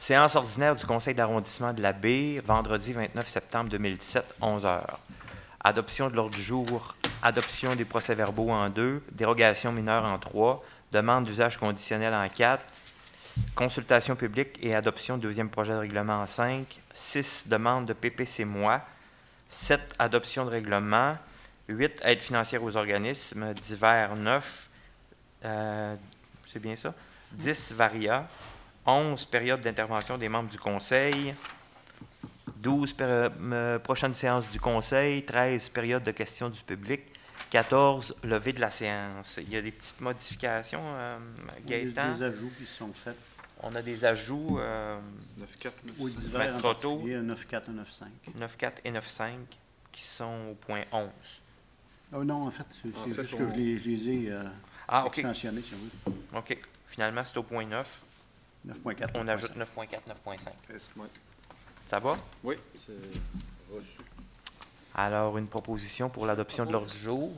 Séance ordinaire du Conseil d'arrondissement de la Baie, vendredi 29 septembre 2017, 11 h. Adoption de l'ordre du jour, adoption des procès-verbaux en 2, dérogation mineure en 3, demande d'usage conditionnel en 4, consultation publique et adoption du deuxième projet de règlement en 5, 6 demandes de PPC-moi, 7 adoption de règlement, 8 aides financières aux organismes, divers 9, c'est bien ça, 10 varia, 11 périodes d'intervention des membres du Conseil, 12 prochaines séances du Conseil, 13 périodes de questions du public, 14 levées de la séance. Il y a des petites modifications, Gaëtan? Il y a des ajouts qui sont faits. On a des ajouts. 9.4, 9.5. Oui, divers en particulier, 9.4 et 9.5. 9.4 et 9.5 qui sont au point 11. Oh non, en fait, c'est juste que je les ai extensionnés, si on veut. OK. Finalement, c'est au point 9. 9.4. On ajoute 9.4, 9.5. Oui. Ça va? Oui, c'est reçu. Alors, une proposition pour l'adoption de l'ordre du jour.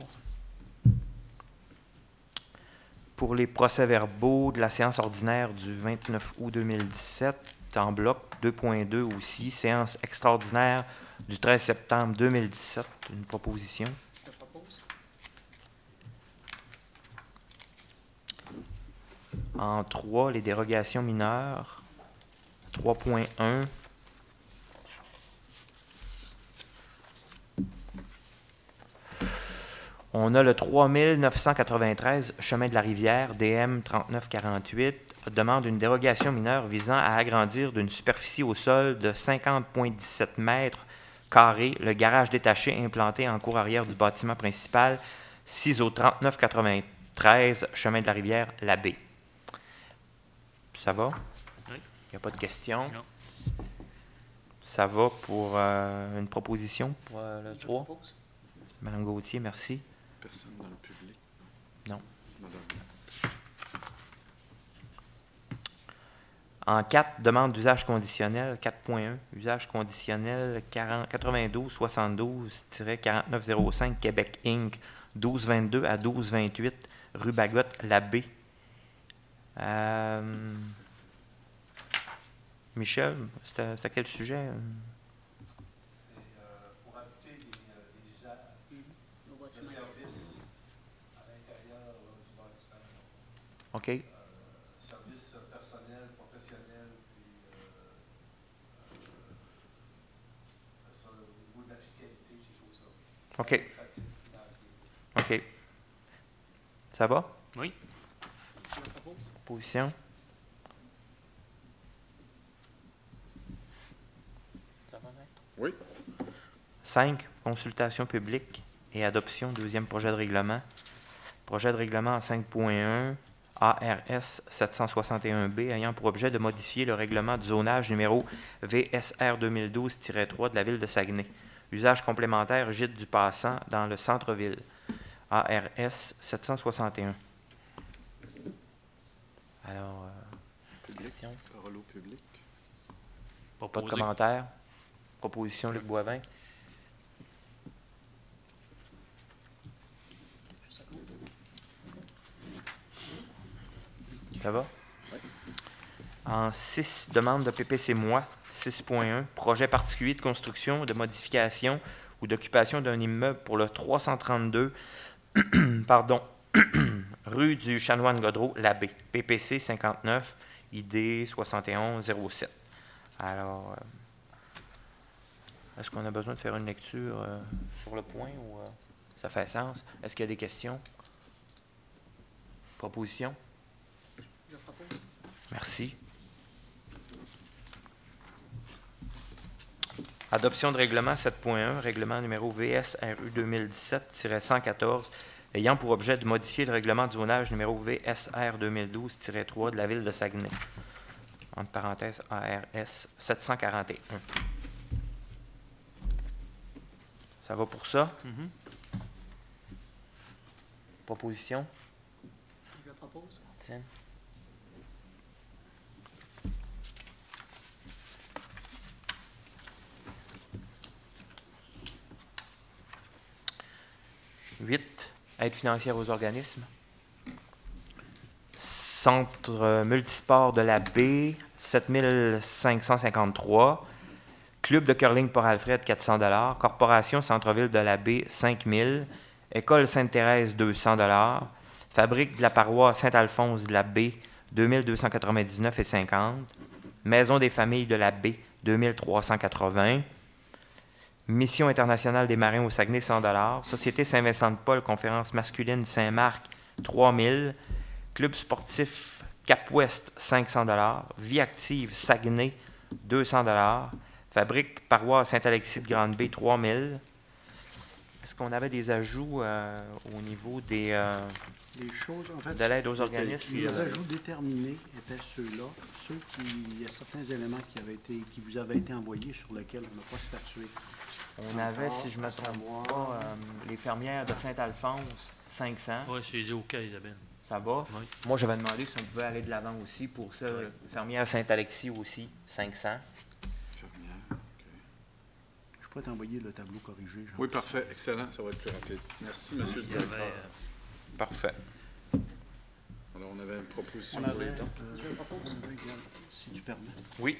Pour les procès-verbaux de la séance ordinaire du 29 août 2017, en bloc 2.2 aussi, séance extraordinaire du 13 septembre 2017, une proposition. Je propose. En 3, les dérogations mineures. 3.1. On a le 3993 chemin de la Rivière, DM 3948, demande une dérogation mineure visant à agrandir d'une superficie au sol de 50,17 mètres carrés le garage détaché implanté en cour arrière du bâtiment principal, 6 au 3993 chemin de la Rivière, la Baie. Ça va? Oui. Il n'y a pas de questions? Non. Ça va pour une proposition pour le 3? Propose. Madame Gauthier, merci. Personne dans le public? Non. Madame. En 4, demande d'usage conditionnel, 4.1, usage conditionnel 92-72-4905, Québec Inc., 1222 à 1228, rue Bagotte, la Baie. Michel, c'était quel sujet? Pour ajouter des usages Au de bâtiment. services à l'intérieur du bâtiment. OK. Services personnels, professionnels, puis ça, au niveau de la fiscalité, ces choses-là. OK. Administratif, financier. OK. Ça va? Oui. Je propose. Position? Ça va, maître? Oui. 5. Consultation publique et adoption deuxième projet de règlement. Projet de règlement en 5.1 ARS 761B ayant pour objet de modifier le règlement de zonage numéro VSR 2012-3 de la ville de Saguenay. Usage complémentaire gîte du passant dans le centre-ville. ARS 761. Alors, Public. question? Parole au public. Pas de Proposer. commentaire? Proposition, Luc Boivin? Ça va? Oui. En 6, demande de PPC-moi, 6.1, projet particulier de construction, de modification ou d'occupation d'un immeuble pour le 332, pardon, rue du Chanoine-Godreau, la Baie, PPC 59, ID 7107. Alors, est-ce qu'on a besoin de faire une lecture sur le point ou ça fait sens? Est-ce qu'il y a des questions? Proposition? Je propose. Merci. Adoption de règlement 7.1, règlement numéro VSRU 2017-114, ayant pour objet de modifier le règlement de zonage numéro VSR 2012-3 de la ville de Saguenay. Entre parenthèses, ARS 741. Ça va pour ça? Proposition? Je propose. Tiens. Huit, aide financière aux organismes. Centre multisport de la Baie, 7 553. Club de curling Port-Alfred, 400 $. Corporation Centre-Ville de la Baie, 5 000. École Sainte-Thérèse, 200 $. Fabrique de la paroisse Saint-Alphonse de la Baie, 2 299,50 $. Maison des familles de la Baie, 2 380 $. Mission internationale des marins au Saguenay, 100 $. Société Saint-Vincent-de-Paul, conférence masculine Saint-Marc, 3 000 $. Club sportif Cap-Ouest, 500 $. Vie active Saguenay, 200 $. Fabrique paroisse Saint-Alexis de Grande-Baie, 3 000 $. Est-ce qu'on avait des ajouts au niveau des les choses, en fait, de l'aide aux organismes? Les ajouts déterminés étaient ceux-là. Il y a certains éléments qui vous avaient été envoyés sur lesquels on n'a pas statué. On avait, si je me trompe pas, les fermières de Saint-Alphonse, 500. Oui, je les ai OK, Isabelle. Ça va? Oui. Moi, j'avais demandé si on pouvait aller de l'avant aussi pour ça. Oui. Fermière Saint-Alexis aussi, 500. Infirmière, OK. Je peux t'envoyer le tableau corrigé. Oui, parfait. Excellent. Ça va être plus rapide. Merci, monsieur le directeur. Parfait. Alors, on avait une proposition. On avait, Je propose. si tu permets. Oui.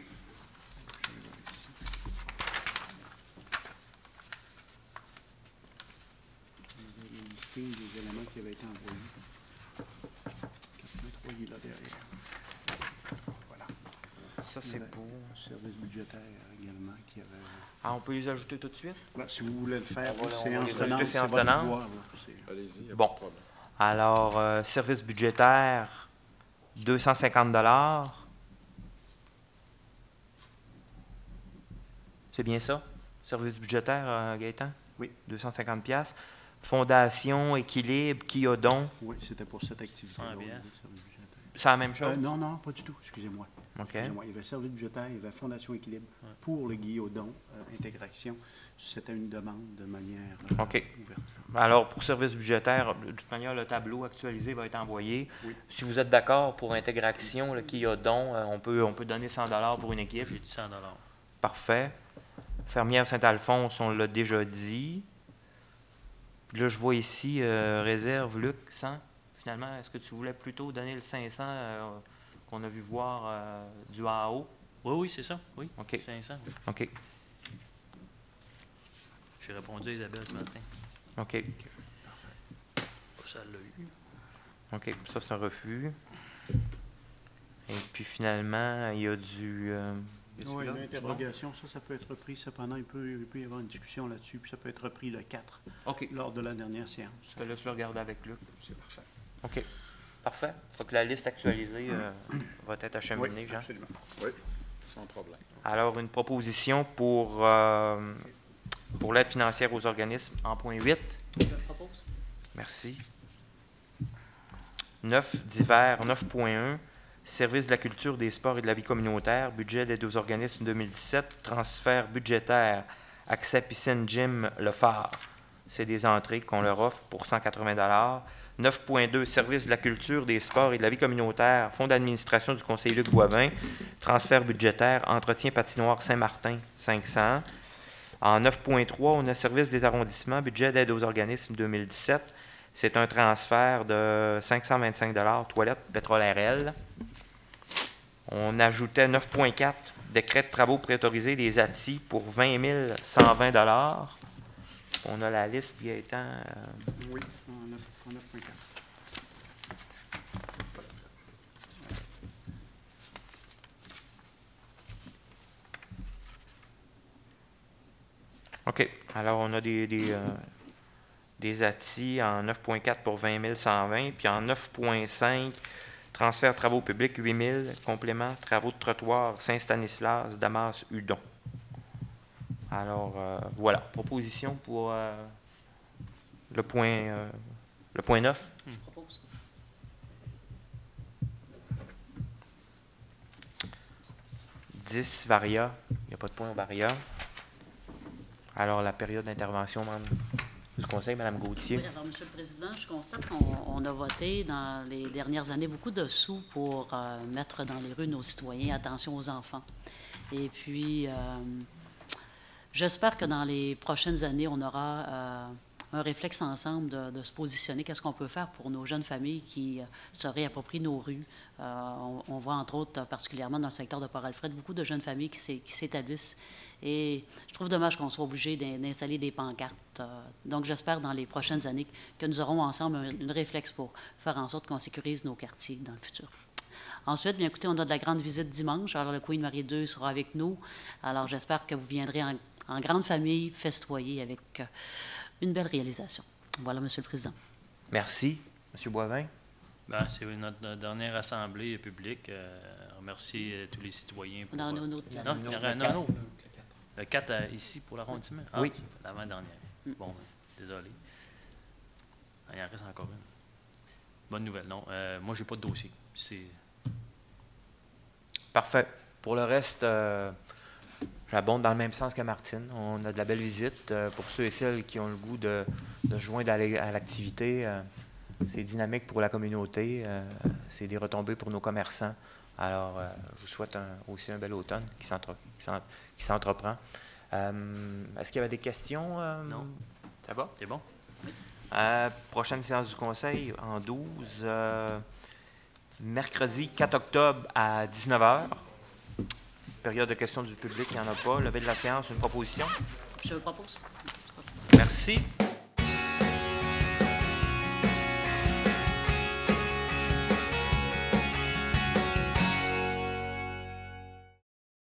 Les listings des éléments qui avaient été envoyés. 83, il est là derrière. Voilà. Ça, c'est pour... Service budgétaire également qui avait... Ah, on peut les ajouter tout de suite? Ben, si vous voulez le faire, On va c'est les en ajouter tenante, séance c'est votre tenante. pouvoir, là. Allez-y, il n'y a Bon. pas de problème. Alors, service budgétaire, 250 $. C'est bien ça? Service budgétaire, Gaëtan? Oui. 250 $. Fondation, équilibre, qui a don? Oui, c'était pour cette activité. Ah, bien. C'est la même chose? Non, non, pas du tout. Excusez-moi. OK. Excusez-moi. Il y avait service budgétaire, il y avait Fondation Équilibre pour le Guillaudon, intégration. C'était une demande de manière OK. ouverte. Alors, pour service budgétaire, de toute manière, le tableau actualisé va être envoyé. Oui. Si vous êtes d'accord pour intégration, qui a don, on peut donner 100 $ pour une équipe. J'ai dit 100 $. Parfait. Fermière Saint-Alphonse, on l'a déjà dit. Puis là, je vois ici, réserve, Luc, 100. Finalement, est-ce que tu voulais plutôt donner le 500 qu'on a vu voir du AO? Oui, oui, c'est ça. Oui. OK. 500. Oui. OK. J'ai répondu à Isabelle ce matin. OK. Ça l'a eu. OK. Ça, c'est un refus. Et puis, finalement, il y a du... Oui, l'interrogation, ça peut être repris. Cependant, il peut y avoir une discussion là-dessus, puis ça peut être repris le 4 OK. lors de la dernière séance. Je te laisse le regarder avec Luc. C'est parfait. OK. Parfait. Il faut que la liste actualisée va être acheminée, Jean. Absolument. Oui, sans problème. Alors, une proposition pour l'aide financière aux organismes en point 8. Je propose. Merci. 9, divers, 9.1. Service de la culture, des sports et de la vie communautaire. Budget d'aide aux organismes 2017. Transfert budgétaire. Accès piscine, gym, le phare. C'est des entrées qu'on leur offre pour 180 $. 9.2, service de la culture, des sports et de la vie communautaire, fonds d'administration du conseiller Luc Boivin, transfert budgétaire, entretien patinoire Saint-Martin, 500. En 9.3, on a service des arrondissements, budget d'aide aux organismes 2017. C'est un transfert de 525 $, toilettes, pétrole RL. On ajoutait 9.4, décret de travaux préautorisés des ATI pour 20 120 $. On a la liste qui est étant... Oui, en 9.4. OK. Alors, on a des ATI en 9.4 pour 20 120, puis en 9.5, transfert travaux publics 8 000, complément travaux de trottoir Saint-Stanislas, Damas, Hudon. Alors, voilà. Proposition pour le point 9. Je propose. « 10, Varia. Il n'y a pas de point au Varia. Alors, la période d'intervention, du conseil, Mme Gauthier. Oui, alors, M. le Président, je constate qu'on a voté dans les dernières années beaucoup de sous pour mettre dans les rues nos citoyens, attention aux enfants. Et puis, j'espère que dans les prochaines années, on aura un réflexe ensemble de se positionner. Qu'est-ce qu'on peut faire pour nos jeunes familles qui se réapproprient nos rues? On voit, entre autres, particulièrement dans le secteur de Port-Alfred, beaucoup de jeunes familles qui s'établissent. Et je trouve dommage qu'on soit obligé d'installer des pancartes. Donc, j'espère dans les prochaines années que nous aurons ensemble une réflexe pour faire en sorte qu'on sécurise nos quartiers dans le futur. Ensuite, bien écoutez, on a de la grande visite dimanche. Alors, le Queen Marie II sera avec nous. Alors, j'espère que vous viendrez en grande famille festoyer avec une belle réalisation. Voilà, Monsieur le Président. Merci. Monsieur Boivin? Ben, c'est notre dernière assemblée publique. On remercie tous les citoyens. Pour, Dans nos autres non, il y en a un autre. Le 4 ici pour l'arrondissement? Ah, Oui. c'est l'avant-dernière. Bon, désolé. Il en reste encore une. Bonne nouvelle, non. Moi, j'ai pas de dossier. Parfait. Pour le reste, j'abonde dans le même sens que Martine. On a de la belle visite. Pour ceux et celles qui ont le goût de se joindre à l'activité, c'est dynamique pour la communauté. C'est des retombées pour nos commerçants. Alors, je vous souhaite aussi un bel automne qui s'entreprend. Est-ce qu'il y avait des questions? Non. Ça va? C'est bon? Prochaine séance du Conseil en 12, mercredi 4 octobre à 19h. Période de questions du public, il n'y en a pas. Levée de la séance, une proposition? Je propose. Merci.